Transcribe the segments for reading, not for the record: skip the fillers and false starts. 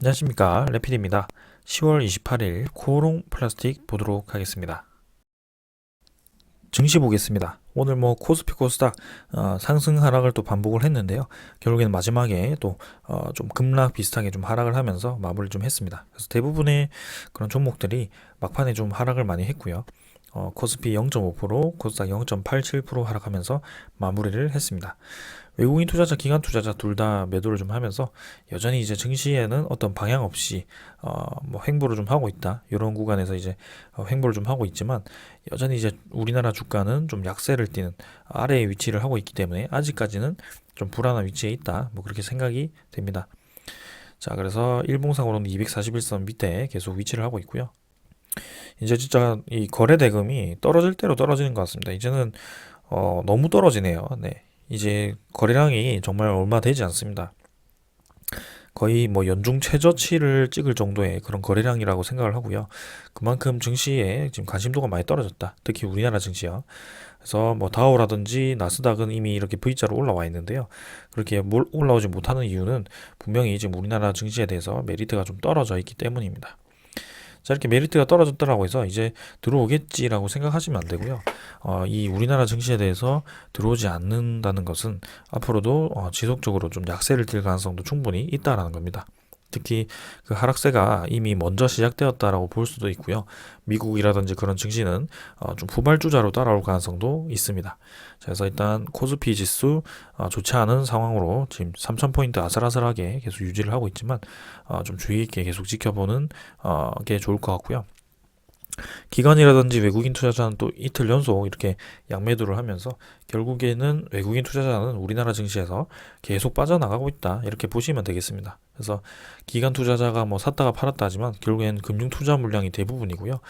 안녕하십니까, 레필입니다. 10월 28일 코오롱 플라스틱 보도록 하겠습니다. 증시 보겠습니다. 오늘 코스피 코스닥 상승 하락을 또 반복을 했는데요. 결국에는 마지막에 또 좀 급락 비슷하게 좀 하락을 하면서 마무리를 좀 했습니다. 그래서 대부분의 그런 종목들이 막판에 좀 하락을 많이 했고요. 코스피 0.5%, 코스닥 0.87% 하락하면서 마무리를 했습니다. 외국인 투자자, 기관 투자자 둘 다 매도를 좀 하면서 여전히 이제 증시에는 어떤 방향 없이 횡보를 좀 하고 있다. 이런 구간에서 이제 횡보를 좀 하고 있지만 여전히 이제 우리나라 주가는 좀 약세를 띠는 아래에 위치를 하고 있기 때문에 아직까지는 좀 불안한 위치에 있다. 그렇게 생각이 됩니다. 자, 그래서 일봉상으로는 241선 밑에 계속 위치를 하고 있고요. 이제 진짜 이 거래 대금이 떨어질 대로 떨어지는 것 같습니다. 이제는 너무 떨어지네요. 네. 이제 거래량이 정말 얼마 되지 않습니다. 거의 연중 최저치를 찍을 정도의 그런 거래량이라고 생각을 하고요. 그만큼 증시에 지금 관심도가 많이 떨어졌다. 특히 우리나라 증시요. 그래서 다우라든지 나스닥은 이미 이렇게 V자로 올라와 있는데요. 그렇게 올라오지 못하는 이유는 분명히 지금 우리나라 증시에 대해서 메리트가 좀 떨어져 있기 때문입니다. 자, 이렇게 메리트가 떨어졌다라고 해서 이제 들어오겠지라고 생각하시면 안 되고요. 이 우리나라 증시에 대해서 들어오지 않는다는 것은 앞으로도 지속적으로 좀 약세를 띌 가능성도 충분히 있다라는 겁니다. 특히 그 하락세가 이미 먼저 시작되었다라고 볼 수도 있고요. 미국이라든지 그런 증시는 좀 후발주자로 따라올 가능성도 있습니다. 그래서 일단 코스피 지수 좋지 않은 상황으로 지금 3,000포인트 아슬아슬하게 계속 유지를 하고 있지만 좀 주의 있게 계속 지켜보는 게 좋을 것 같고요. 기관이라든지 외국인 투자자는 또 이틀 연속 이렇게 양매도를 하면서 결국에는 외국인 투자자는 우리나라 증시에서 계속 빠져나가고 있다, 이렇게 보시면 되겠습니다. 그래서 기관 투자자가 샀다가 팔았다 하지만 결국엔 금융 투자 물량이 대부분이고요.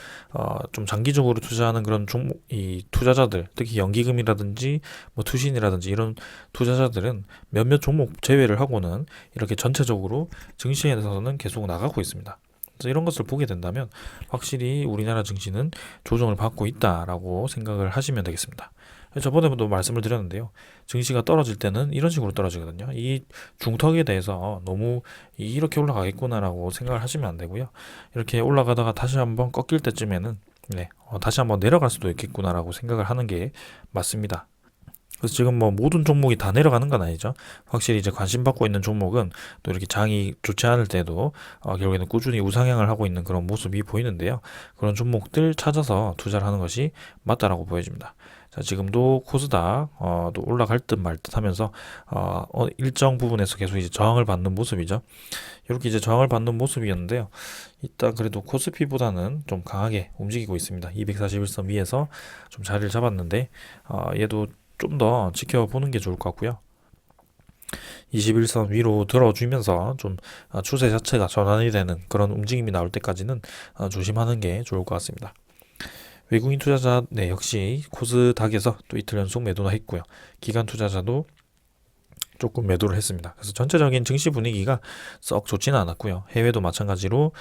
좀 장기적으로 투자하는 그런 종목, 이 투자자들, 특히 연기금이라든지 투신이라든지 이런 투자자들은 몇몇 종목 제외를 하고는 이렇게 전체적으로 증시에서는 계속 나가고 있습니다. 그래서 이런 것을 보게 된다면 확실히 우리나라 증시는 조정을 받고 있다라고 생각을 하시면 되겠습니다. 저번에도 말씀을 드렸는데요. 증시가 떨어질 때는 이런 식으로 떨어지거든요. 이 중턱에 대해서 너무 이렇게 올라가겠구나라고 생각을 하시면 안 되고요. 이렇게 올라가다가 다시 한번 꺾일 때쯤에는 다시 한번 내려갈 수도 있겠구나라고 생각을 하는 게 맞습니다. 그래서 지금 모든 종목이 다 내려가는 건 아니죠. 확실히 이제 관심 받고 있는 종목은 또 이렇게 장이 좋지 않을 때도 결국에는 꾸준히 우상향을 하고 있는 그런 모습이 보이는데요. 그런 종목들 찾아서 투자를 하는 것이 맞다라고 보여집니다. 자, 지금도 코스닥 또 올라갈 듯 말 듯 하면서 일정 부분에서 계속 이제 저항을 받는 모습이죠. 이렇게 이제 저항을 받는 모습이었는데요. 일단 그래도 코스피보다는 좀 강하게 움직이고 있습니다. 241선 위에서 좀 자리를 잡았는데 얘도 좀 더 지켜보는 게 좋을 것 같고요. 21선 위로 들어주면서 좀 추세 자체가 전환이 되는 그런 움직임이 나올 때까지는 조심하는 게 좋을 것 같습니다. 외국인 투자자 역시 코스닥에서 또 이틀 연속 매도나 했고요. 기관 투자자도 조금 매도를 했습니다. 그래서 전체적인 증시 분위기가 썩 좋지는 않았고요. 해외도 마찬가지로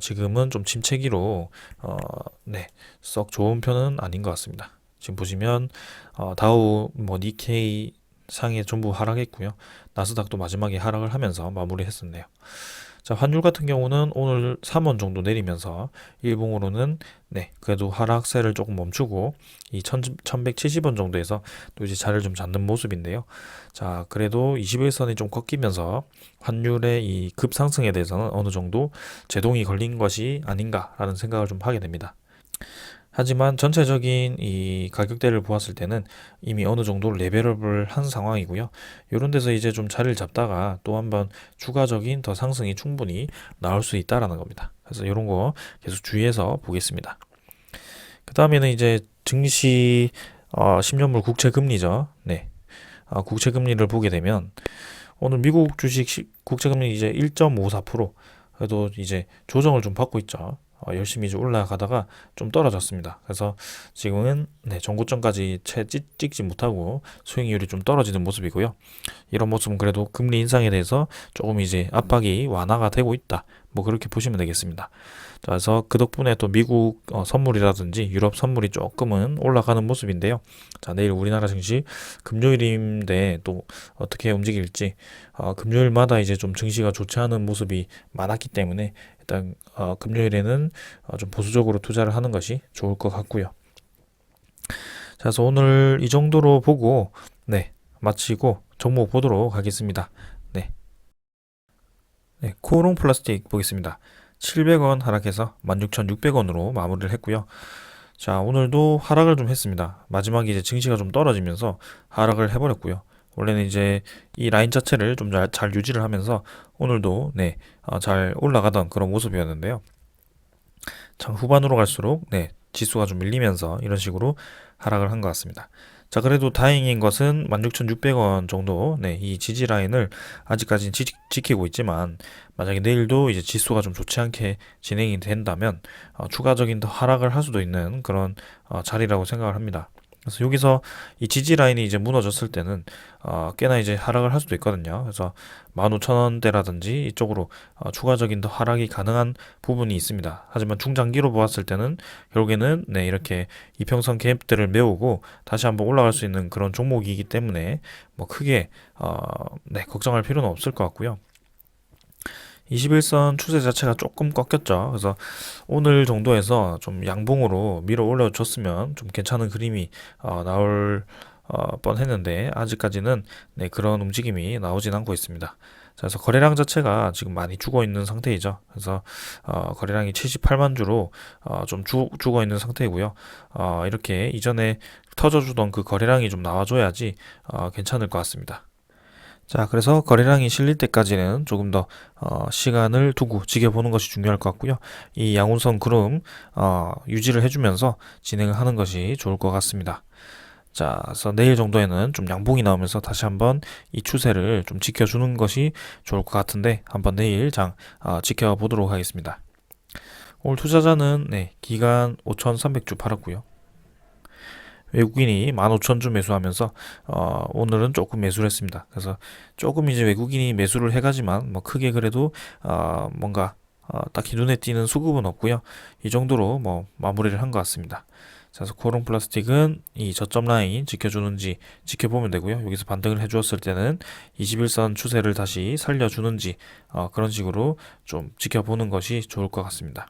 지금은 좀 침체기로 썩 좋은 편은 아닌 것 같습니다. 지금 보시면 다우, 니케이 상에 전부 하락했고요. 나스닥도 마지막에 하락을 하면서 마무리했었네요. 자, 환율 같은 경우는 오늘 3원 정도 내리면서 일봉으로는 그래도 하락세를 조금 멈추고 이 1170원 정도에서 또 이제 자리를 좀 잡는 모습인데요. 자, 그래도 21선이 좀 꺾이면서 환율의 이 급상승에 대해서는 어느 정도 제동이 걸린 것이 아닌가라는 생각을 좀 하게 됩니다. 하지만 전체적인 이 가격대를 보았을 때는 이미 어느 정도 레벨업을 한 상황이고요. 이런 데서 이제 좀 자리를 잡다가 또 한번 추가적인 더 상승이 충분히 나올 수 있다라는 겁니다. 그래서 이런 거 계속 주의해서 보겠습니다. 그 다음에는 이제 증시 10년물 국채 금리죠. 국채 금리를 보게 되면 오늘 미국 주식 국채 금리 이제 1.54%, 그래도 이제 조정을 좀 받고 있죠. 열심히 좀 올라가다가 좀 떨어졌습니다. 그래서 지금은 전고점까지 채 찍지 못하고 수익률이 좀 떨어지는 모습이고요. 이런 모습은 그래도 금리 인상에 대해서 조금 이제 압박이 완화가 되고 있다, 뭐 그렇게 보시면 되겠습니다. 자, 그래서 그 덕분에 또 미국 선물이라든지 유럽 선물이 조금은 올라가는 모습인데요. 자, 내일 우리나라 증시 금요일인데 또 어떻게 움직일지 금요일마다 이제 좀 증시가 좋지 않은 모습이 많았기 때문에 일단 금요일에는 좀 보수적으로 투자를 하는 것이 좋을 것 같고요. 자, 그래서 오늘 이 정도로 보고 네, 마치고 종목 보도록 하겠습니다. 네, 네, 코오롱 플라스틱 보겠습니다. 700원 하락해서 16,600원으로 마무리를 했고요. 자, 오늘도 하락을 좀 했습니다. 마지막에 이제 증시가 좀 떨어지면서 하락을 해버렸고요. 원래는 이제 이 라인 자체를 좀 잘 유지를 하면서 오늘도 네, 잘 올라가던 그런 모습이었는데요. 참 후반으로 갈수록 네, 지수가 좀 밀리면서 이런 식으로 하락을 한 것 같습니다. 자, 그래도 다행인 것은 16,600원 정도 네, 이 지지 라인을 아직까지는 지키고 있지만 만약에 내일도 이제 지수가 좀 좋지 않게 진행이 된다면 추가적인 더 하락을 할 수도 있는 그런 자리라고 생각을 합니다. 그래서 여기서 이 지지 라인이 이제 무너졌을 때는 꽤나 이제 하락을 할 수도 있거든요. 그래서 15,000원대라든지 이쪽으로 추가적인 더 하락이 가능한 부분이 있습니다. 하지만 중장기로 보았을 때는 결국에는 네, 이렇게 이평선 갭들을 메우고 다시 한번 올라갈 수 있는 그런 종목이기 때문에 뭐 크게 네, 걱정할 필요는 없을 것 같고요. 21선 추세 자체가 조금 꺾였죠. 그래서 오늘 정도에서 좀 양봉으로 밀어 올려줬으면 좀 괜찮은 그림이 나올 뻔했는데 아직까지는 네, 그런 움직임이 나오진 않고 있습니다. 자, 그래서 거래량 자체가 지금 많이 죽어 있는 상태이죠. 그래서 거래량이 78만 주로 좀 죽어 있는 상태이고요. 이렇게 이전에 터져주던 그 거래량이 좀 나와줘야지 괜찮을 것 같습니다. 자, 그래서 거래량이 실릴 때까지는 조금 더 시간을 두고 지켜보는 것이 중요할 것 같고요. 이 양운선 구름 유지를 해주면서 진행을 하는 것이 좋을 것 같습니다. 자, 그래서 내일 정도에는 좀 양봉이 나오면서 다시 한번 이 추세를 좀 지켜주는 것이 좋을 것 같은데 한번 내일 장 지켜보도록 하겠습니다. 오늘 투자자는 네, 기간 5,300주 팔았고요. 외국인이 15,000주 매수하면서 오늘은 조금 매수를 했습니다. 그래서 조금 이제 외국인이 매수를 해가지만 뭐 크게 그래도 뭔가 딱히 눈에 띄는 수급은 없고요. 이 정도로 뭐 마무리를 한 것 같습니다. 자, 그래서 코오롱 플라스틱은 이 저점 라인 지켜주는지 지켜보면 되고요. 여기서 반등을 해주었을 때는 21선 추세를 다시 살려주는지 그런 식으로 좀 지켜보는 것이 좋을 것 같습니다.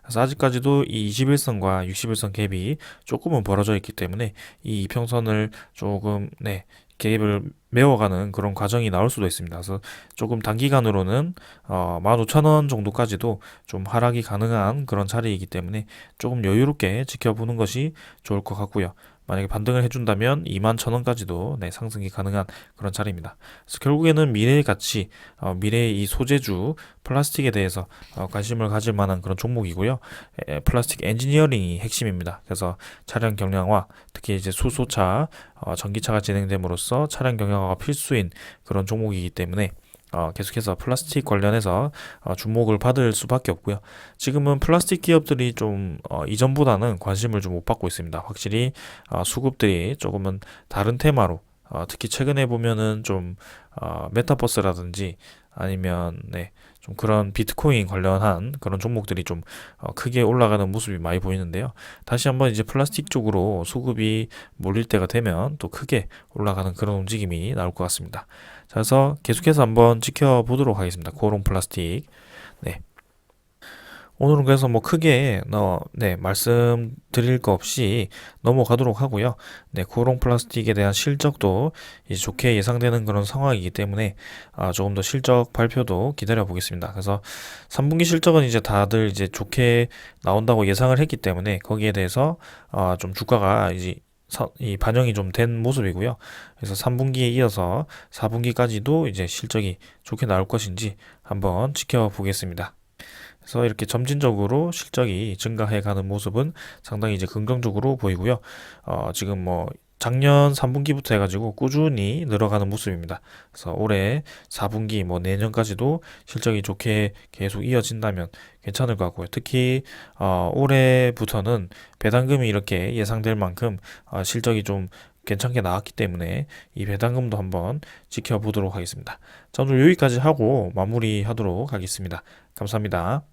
그래서 아직까지도 이 21선과 61선 갭이 조금은 벌어져 있기 때문에 이 이평선을 조금 네, 갭을 메워가는 그런 과정이 나올 수도 있습니다. 그래서 조금 단기간으로는 15,000원 정도까지도 좀 하락이 가능한 그런 자리이기 때문에 조금 여유롭게 지켜보는 것이 좋을 것 같고요. 만약에 반등을 해준다면 21,000원까지도 네, 상승이 가능한 그런 자리입니다. 그래서 결국에는 미래의 가치, 미래의 이 소재주, 플라스틱에 대해서 관심을 가질 만한 그런 종목이고요. 플라스틱 엔지니어링이 핵심입니다. 그래서 차량 경량화, 특히 이제 수소차, 전기차가 진행됨으로써 차량 경량화가 필수인 그런 종목이기 때문에 계속해서 플라스틱 관련해서 주목을 받을 수밖에 없고요. 지금은 플라스틱 기업들이 좀 이전보다는 관심을 좀 못 받고 있습니다. 확실히 수급들이 조금은 다른 테마로 특히 최근에 보면은 좀 메타버스라든지 아니면 네, 좀 그런 비트코인 관련한 그런 종목들이 좀 크게 올라가는 모습이 많이 보이는데요. 다시 한번 이제 플라스틱 쪽으로 수급이 몰릴 때가 되면 또 크게 올라가는 그런 움직임이 나올 것 같습니다. 자, 그래서 계속해서 한번 지켜보도록 하겠습니다. 코오롱 플라스틱. 네. 오늘은 그래서 뭐 크게 네, 말씀드릴 거 없이 넘어가도록 하고요. 네, 코오롱 플라스틱에 대한 실적도 이제 좋게 예상되는 그런 상황이기 때문에 조금 더 실적 발표도 기다려 보겠습니다. 그래서 3분기 실적은 이제 다들 이제 좋게 나온다고 예상을 했기 때문에 거기에 대해서 좀 주가가 이제 이 반영이 좀 된 모습이고요. 그래서 3분기에 이어서 4분기까지도 이제 실적이 좋게 나올 것인지 한번 지켜보겠습니다. 그래서 이렇게 점진적으로 실적이 증가해 가는 모습은 상당히 이제 긍정적으로 보이고요. 지금 뭐 작년 3분기부터 해가지고 꾸준히 늘어가는 모습입니다. 그래서 올해 4분기 뭐 내년까지도 실적이 좋게 계속 이어진다면 괜찮을 것 같고요. 특히 올해부터는 배당금이 이렇게 예상될 만큼 실적이 좀 괜찮게 나왔기 때문에 이 배당금도 한번 지켜보도록 하겠습니다. 자, 오늘 여기까지 하고 마무리하도록 하겠습니다. 감사합니다.